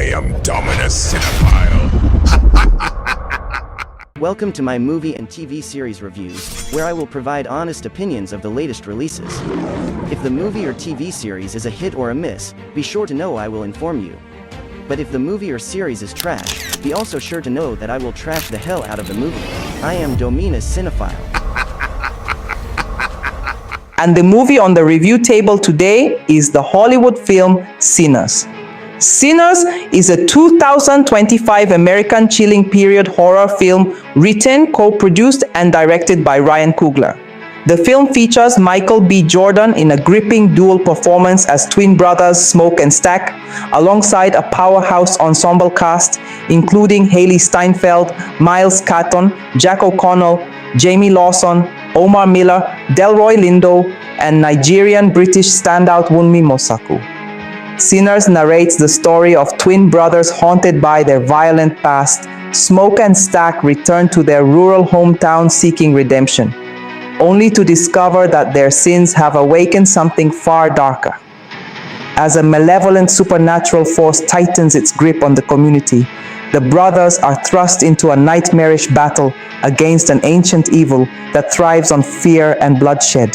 I am Dominus Cinephile. Welcome to my movie and TV series reviews, where I will provide honest opinions of the latest releases. If the movie or TV series is a hit or a miss, be sure to know I will inform you. But if the movie or series is trash, be also sure to know that I will trash the hell out of the movie. I am Dominus Cinephile. And the movie on the review table today is the Hollywood film Sinners. Sinners is a 2025 American chilling period horror film written, co-produced, and directed by Ryan Coogler. The film features Michaelbjordan in a gripping dual performance as twin brothers Smoke and Stack, alongside a powerhouse ensemble cast including Hailee Steinfeld, Miles Caton, Jack O'Connell, Jayme Lawson, Omar Miller, Delroy Lindo, and Nigerian-British standout Wunmi Mosaku. Sinners narrates the story of twin brothers haunted by their violent past. Smoke and Stack return to their rural hometown seeking redemption, only to discover that their sins have awakened something far darker. As a malevolent supernatural force tightens its grip on the community, the brothers are thrust into a nightmarish battle against an ancient evil that thrives on fear and bloodshed.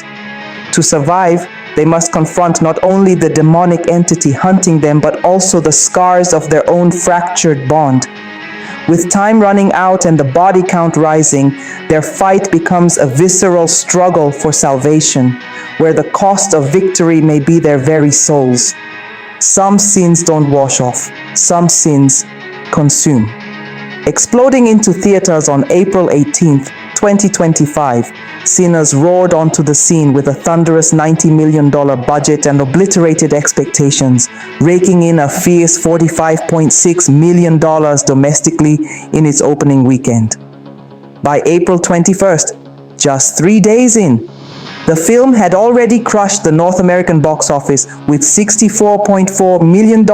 To survive, they must confront not only the demonic entity hunting them, but also the scars of their own fractured bond. With time running out and the body count rising, their fight becomes a visceral struggle for salvation, where the cost of victory may be their very souls. Some sins don't wash off, some sins consume. Exploding into theaters on April 18th, 2025, Sinners roared onto the scene with a thunderous $90 million budget and obliterated expectations, raking in a fierce $45.6 million domestically in its opening weekend. By April 21st, just 3 days in, the film had already crushed the North American box office with $64.4 million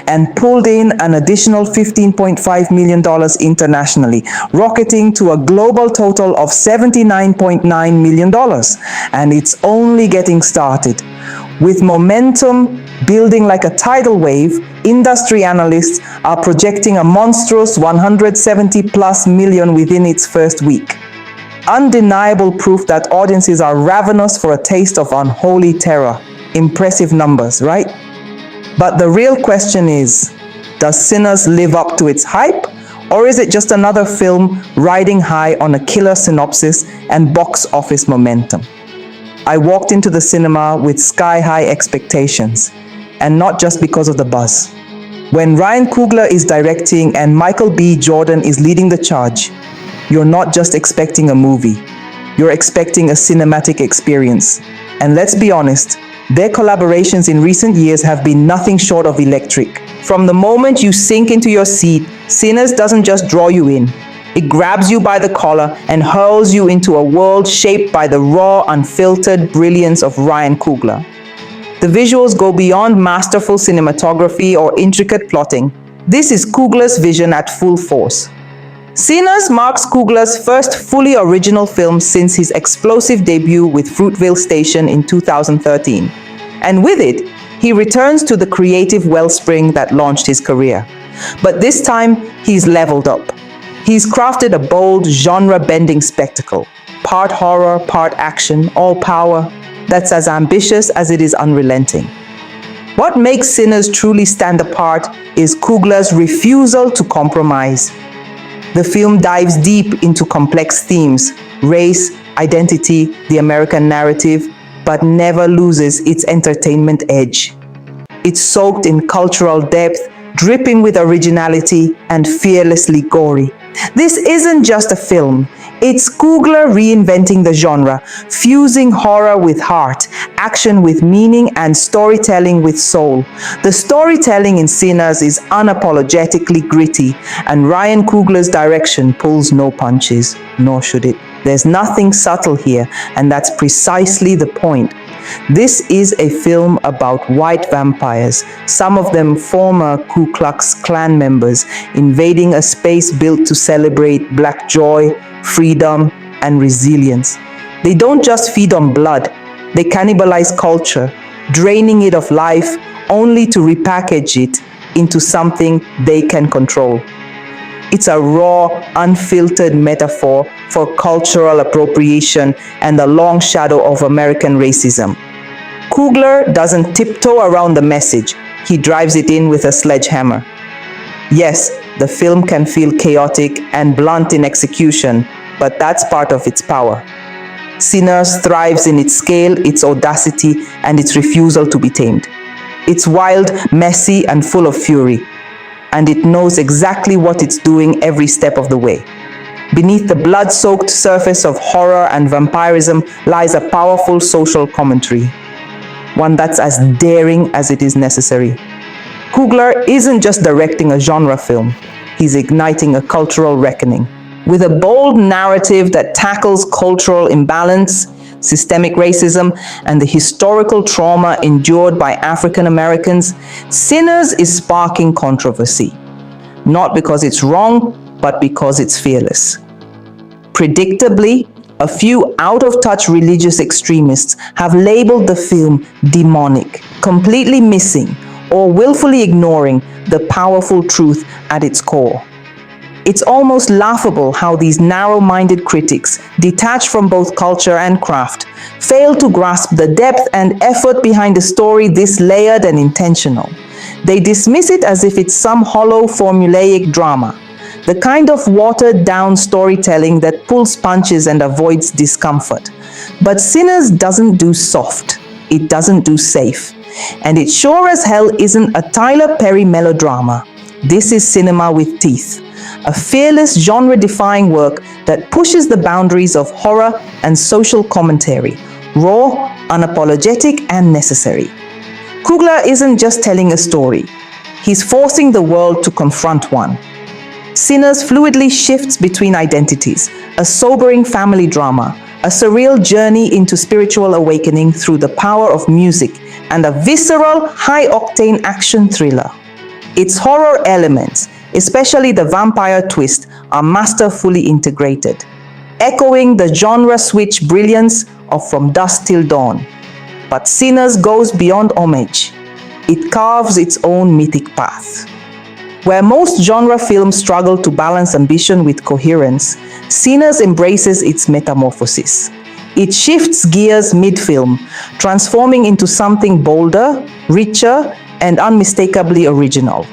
and pulled in an additional $15.5 million internationally, rocketing to a global total of $79.9 million. And it's only getting started. With momentum building like a tidal wave, industry analysts are projecting a monstrous 170 plus million within its first week. Undeniable proof that audiences are ravenous for a taste of unholy terror. Impressive numbers, right? But the real question is, does Sinners live up to its hype? Or is it just another film riding high on a killer synopsis and box office momentum? I walked into the cinema with sky-high expectations, and not just because of the buzz. When Ryan Coogler is directing and Michaelbjordan is leading the charge, you're not just expecting a movie, you're expecting a cinematic experience. And let's be honest, their collaborations in recent years have been nothing short of electric. From the moment you sink into your seat, Sinners doesn't just draw you in. It grabs you by the collar and hurls you into a world shaped by the raw, unfiltered brilliance of Ryan Coogler. The visuals go beyond masterful cinematography or intricate plotting. This is Coogler's vision at full force. Sinners marks Coogler's first fully original film since his explosive debut with Fruitvale Station in 2013. And with it, he returns to the creative wellspring that launched his career. But this time, he's leveled up. He's crafted a bold, genre-bending spectacle, part horror, part action, all power, that's as ambitious as it is unrelenting. What makes Sinners truly stand apart is Coogler's refusal to compromise. The film dives deep into complex themes, race, identity, the American narrative, but never loses its entertainment edge. It's soaked in cultural depth, dripping with originality, and fearlessly gory. This isn't just a film. It's Coogler reinventing the genre, fusing horror with heart, action with meaning, and storytelling with soul. The storytelling in Sinners is unapologetically gritty, and Ryan Coogler's direction pulls no punches, nor should it. There's nothing subtle here, and that's precisely the point. This is a film about white vampires, some of them former Ku Klux Klan members, invading a space built to celebrate Black joy, freedom, and resilience. They don't just feed on blood, they cannibalize culture, draining it of life only to repackage it into something they can control. It's a raw, unfiltered metaphor for cultural appropriation and the long shadow of American racism. Cougler doesn't tiptoe around the message, he drives it in with a sledgehammer. Yes, the film can feel chaotic and blunt in execution, but that's part of its power. Sinners thrives in its scale, its audacity, and its refusal to be tamed. It's wild, messy, and full of fury, and it knows exactly what it's doing every step of the way. Beneath the blood-soaked surface of horror and vampirism lies a powerful social commentary, one that's as daring as it is necessary. Cougler isn't just directing a genre film, he's igniting a cultural reckoning. With a bold narrative that tackles cultural imbalance, systemic racism, and the historical trauma endured by African Americans, Sinners is sparking controversy. Not because it's wrong, but because it's fearless. Predictably, a few out-of-touch religious extremists have labeled the film demonic, completely missing or willfully ignoring the powerful truth at its core. It's almost laughable how these narrow-minded critics, detached from both culture and craft, fail to grasp the depth and effort behind a story this layered and intentional. They dismiss it as if it's some hollow, formulaic drama, the kind of watered-down storytelling that pulls punches and avoids discomfort. But Sinners doesn't do soft, it doesn't do safe, and it sure as hell isn't a Tyler Perry melodrama. This is cinema with teeth. A fearless, genre-defying work that pushes the boundaries of horror and social commentary, raw, unapologetic, and necessary. Cougler isn't just telling a story, he's forcing the world to confront one. Sinners fluidly shifts between identities, a sobering family drama, a surreal journey into spiritual awakening through the power of music, and a visceral, high-octane action thriller. Its horror elements, especially the vampire twist, are masterfully integrated, echoing the genre switch brilliance of From Dusk Till Dawn. But Sinners goes beyond homage. It carves its own mythic path. Where most genre films struggle to balance ambition with coherence, Sinners embraces its metamorphosis. It shifts gears mid-film, transforming into something bolder, richer, and unmistakably original.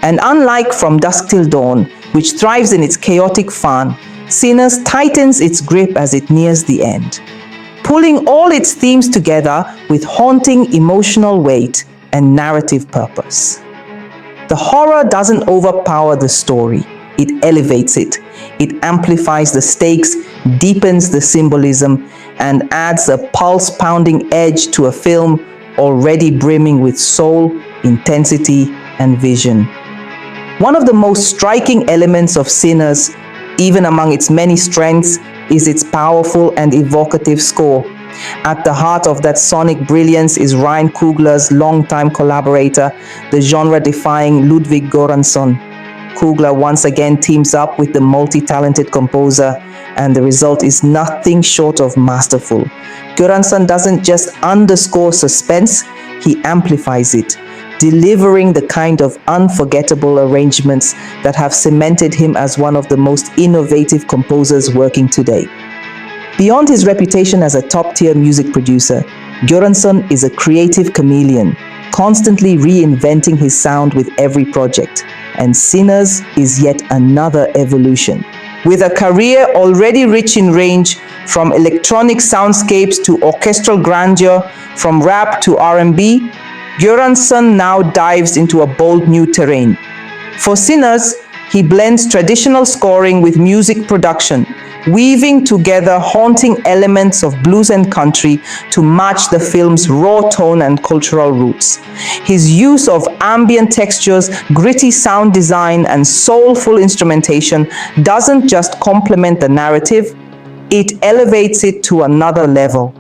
And unlike From Dusk Till Dawn, which thrives in its chaotic fun, Sinners tightens its grip as it nears the end, pulling all its themes together with haunting emotional weight and narrative purpose. The horror doesn't overpower the story, it elevates it. It amplifies the stakes, deepens the symbolism, and adds a pulse-pounding edge to a film already brimming with soul, intensity, and vision. One of the most striking elements of Sinners, even among its many strengths, is its powerful and evocative score. At the heart of that sonic brilliance is Ryan Coogler's longtime collaborator, the genre-defying Ludvig Goransson. Cougler once again teams up with the multi-talented composer, and the result is nothing short of masterful. Goransson doesn't just underscore suspense, he amplifies it, delivering the kind of unforgettable arrangements that have cemented him as one of the most innovative composers working today. Beyond his reputation as a top-tier music producer, Goransson is a creative chameleon, constantly reinventing his sound with every project, and Sinners is yet another evolution. With a career already rich in range, from electronic soundscapes to orchestral grandeur, from rap to R&B, Goransson now dives into a bold new terrain. For Sinners, he blends traditional scoring with music production, weaving together haunting elements of blues and country to match the film's raw tone and cultural roots. His use of ambient textures, gritty sound design, and soulful instrumentation doesn't just complement the narrative, it elevates it to another level.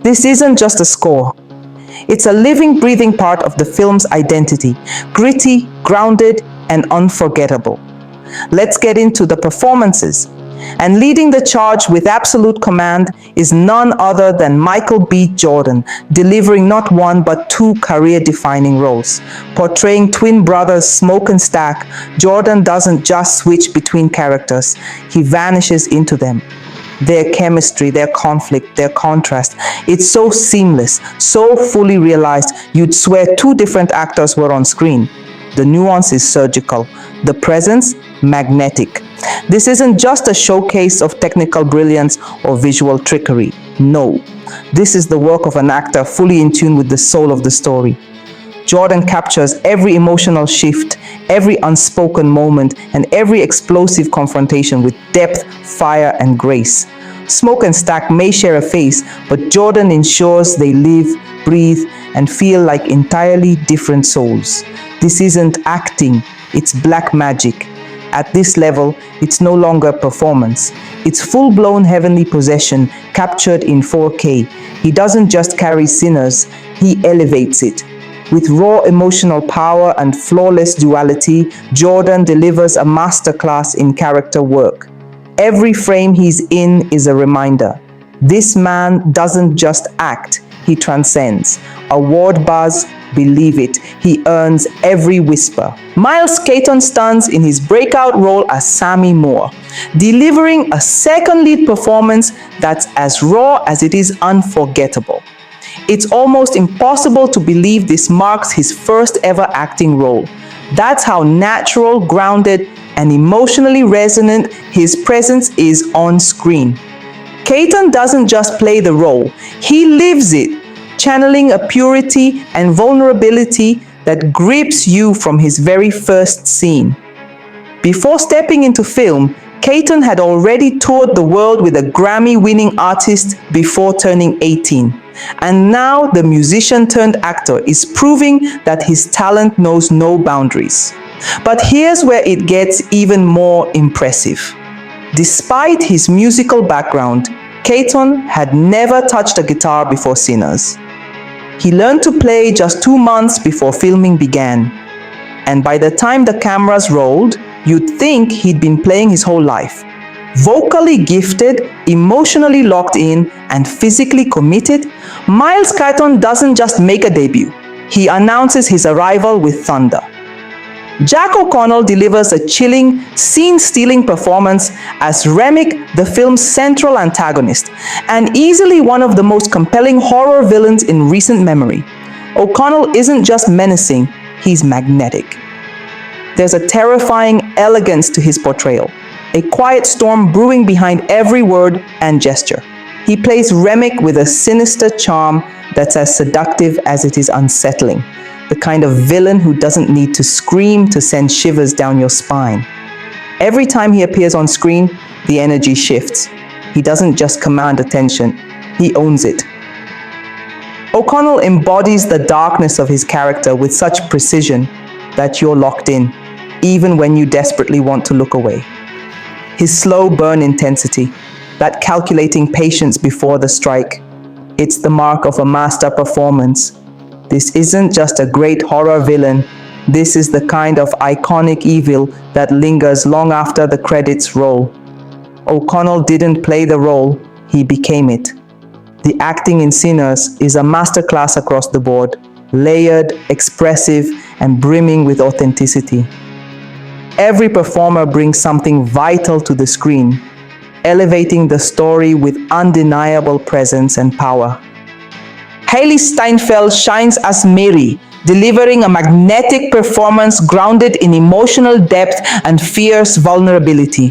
This isn't just a score. It's a living, breathing part of the film's identity, gritty, grounded, and unforgettable. Let's get into the performances. And leading the charge with absolute command is none other than Michael B. Jordan, delivering not one but two career-defining roles. Portraying twin brothers Smoke and Stack, Jordan doesn't just switch between characters, he vanishes into them. Their chemistry, their conflict, their contrast, it's so seamless, so fully realized, you'd swear two different actors were on screen. The nuance is surgical, the presence, magnetic. This isn't just a showcase of technical brilliance or visual trickery. No, this is the work of an actor fully in tune with the soul of the story. Jordan captures every emotional shift, every unspoken moment, and every explosive confrontation with depth, fire, and grace. Smoke and Stack may share a face, but Jordan ensures they live, breathe, and feel like entirely different souls. This isn't acting, it's black magic. At this level, it's no longer performance. It's full-blown heavenly possession captured in 4K. He doesn't just carry Sinners, he elevates it. With raw emotional power and flawless duality, Jordan delivers a masterclass in character work. Every frame he's in is a reminder. This man doesn't just act, he transcends. Award buzz, believe it, he earns every whisper. Miles Caton stands in his breakout role as Sammy Moore, delivering a second lead performance that's as raw as it is unforgettable. It's almost impossible to believe this marks his first ever acting role. That's how natural, grounded, and emotionally resonant his presence is on screen. Caton doesn't just play the role, he lives it, channeling a purity and vulnerability that grips you from his very first scene. Before stepping into film, Caton had already toured the world with a Grammy-winning artist before turning 18. And now the musician-turned-actor is proving that his talent knows no boundaries. But here's where it gets even more impressive. Despite his musical background, Caton had never touched a guitar before Sinners. He learned to play just 2 months before filming began. And by the time the cameras rolled, you'd think he'd been playing his whole life. Vocally gifted, emotionally locked in, and physically committed, Miles Caton doesn't just make a debut. He announces his arrival with thunder. Jack O'Connell delivers a chilling, scene-stealing performance as Remick, the film's central antagonist, and easily one of the most compelling horror villains in recent memory. O'Connell isn't just menacing, he's magnetic. There's a terrifying elegance to his portrayal, a quiet storm brewing behind every word and gesture. He plays Remick with a sinister charm that's as seductive as it is unsettling, the kind of villain who doesn't need to scream to send shivers down your spine. Every time he appears on screen, the energy shifts. He doesn't just command attention, he owns it. O'Connell embodies the darkness of his character with such precision that you're locked in, even when you desperately want to look away. His slow burn intensity, that calculating patience before the strike, it's the mark of a master performance. This isn't just a great horror villain, this is the kind of iconic evil that lingers long after the credits roll. O'Connell didn't play the role, he became it. The acting in Sinners is a masterclass across the board, layered, expressive, and brimming with authenticity. Every performer brings something vital to the screen, elevating the story with undeniable presence and power. Hailee Steinfeld shines as Mary, delivering a magnetic performance grounded in emotional depth and fierce vulnerability.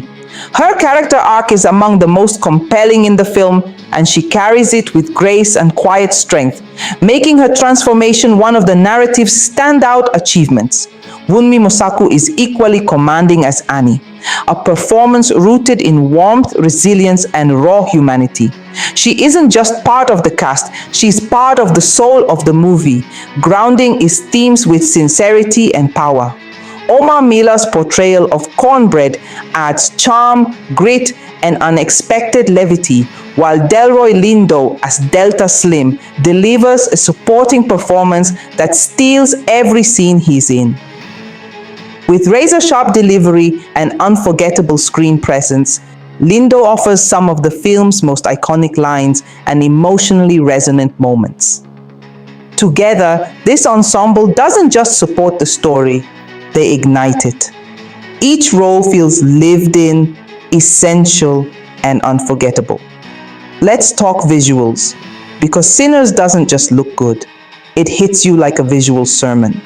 Her character arc is among the most compelling in the film, and she carries it with grace and quiet strength, making her transformation one of the narrative's standout achievements. Wunmi Mosaku is equally commanding as Annie, a performance rooted in warmth, resilience, and raw humanity. She isn't just part of the cast, she's part of the soul of the movie, grounding its themes with sincerity and power. Omar Miller's portrayal of Cornbread adds charm, grit, and unexpected levity, while Delroy Lindo as Delta Slim delivers a supporting performance that steals every scene he's in. With razor-sharp delivery and unforgettable screen presence, Lindo offers some of the film's most iconic lines and emotionally resonant moments. Together, this ensemble doesn't just support the story, they ignite it. Each role feels lived in, essential, and unforgettable. Let's talk visuals, because Sinners doesn't just look good, it hits you like a visual sermon.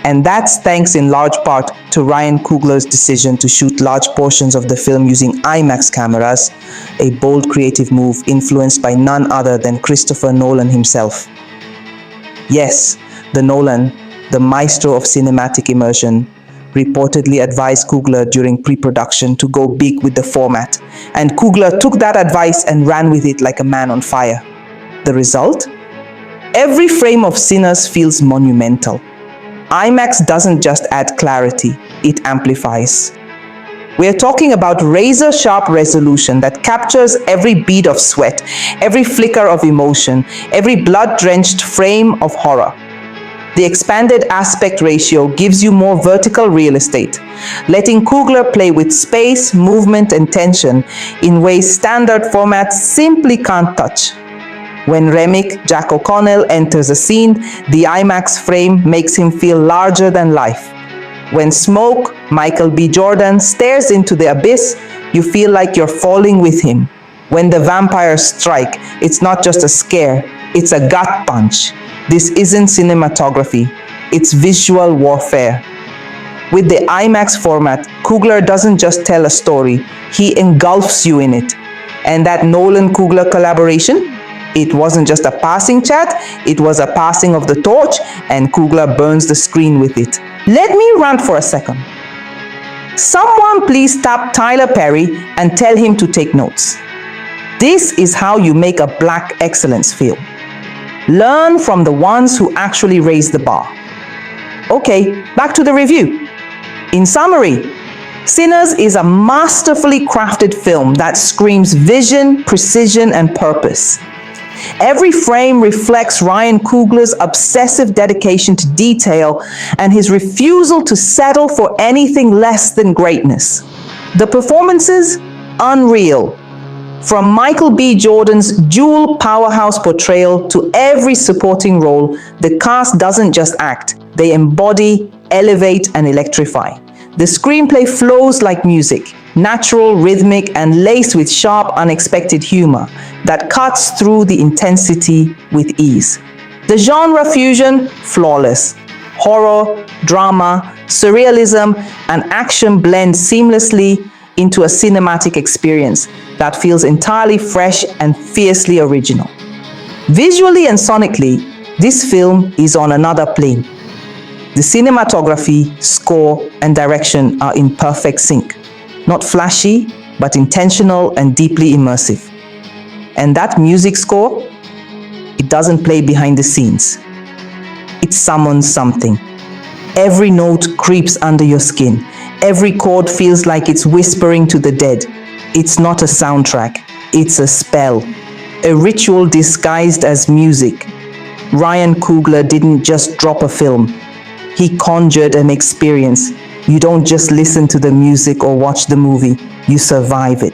And that's thanks in large part to Ryan Coogler's decision to shoot large portions of the film using IMAX cameras, a bold creative move influenced by none other than Christopher Nolan himself. Yes, the Nolan, the maestro of cinematic immersion, reportedly advised Cougler during pre-production to go big with the format, and Cougler took that advice and ran with it like a man on fire. The result? Every frame of Sinners feels monumental. IMAX doesn't just add clarity, it amplifies. We're talking about razor-sharp resolution that captures every bead of sweat, every flicker of emotion, every blood-drenched frame of horror. The expanded aspect ratio gives you more vertical real estate, letting Cougler play with space, movement, and tension in ways standard formats simply can't touch. When Remick, Jack O'Connell, enters a scene, the IMAX frame makes him feel larger than life. When Smoke, Michael-bjordan, stares into the abyss, you feel like you're falling with him. When the vampires strike, it's not just a scare, it's a gut punch. This isn't cinematography, it's visual warfare. With the IMAX format, Cougler doesn't just tell a story, he engulfs you in it. And that Nolan-Cougler collaboration? It wasn't just a passing chat, it was a passing of the torch, and Cougler burns the screen with it. Let me rant for a second. Someone please tap Tyler Perry and tell him to take notes. This is how you make a black excellence film. Learn from the ones who actually raise the bar. Okay, back to the review. In summary, Sinners is a masterfully crafted film that screams vision, precision, and purpose. Every frame reflects Ryan Coogler's obsessive dedication to detail and his refusal to settle for anything less than greatness. The performances? Unreal. From Michael-bjordan's dual powerhouse portrayal to every supporting role, the cast doesn't just act, they embody, elevate, and electrify. The screenplay flows like music, natural, rhythmic, and laced with sharp, unexpected humor that cuts through the intensity with ease. The genre fusion, flawless. Horror, drama, surrealism, and action blend seamlessly into a cinematic experience that feels entirely fresh and fiercely original. Visually and sonically, this film is on another plane. The cinematography, score, and direction are in perfect sync. Not flashy, but intentional and deeply immersive. And that music score, it doesn't play behind the scenes. It summons something. Every note creeps under your skin. Every chord feels like it's whispering to the dead. It's not a soundtrack, it's a spell. A ritual disguised as music. Ryan Coogler didn't just drop a film. He conjured an experience. You don't just listen to the music or watch the movie, you survive it.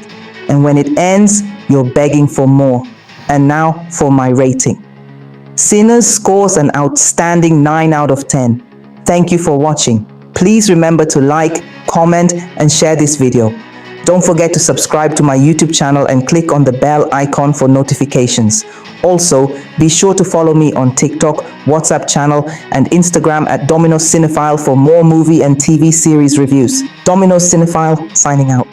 And when it ends, you're begging for more. And now for my rating. Sinners scores an outstanding 9 out of 10. Thank you for watching. Please remember to like, comment, and share this video. Don't forget to subscribe to my YouTube channel and click on the bell icon for notifications. Also, be sure to follow me on TikTok, WhatsApp channel, and Instagram at Domino's Cinephile for more movie and TV series reviews. Domino's Cinephile, signing out.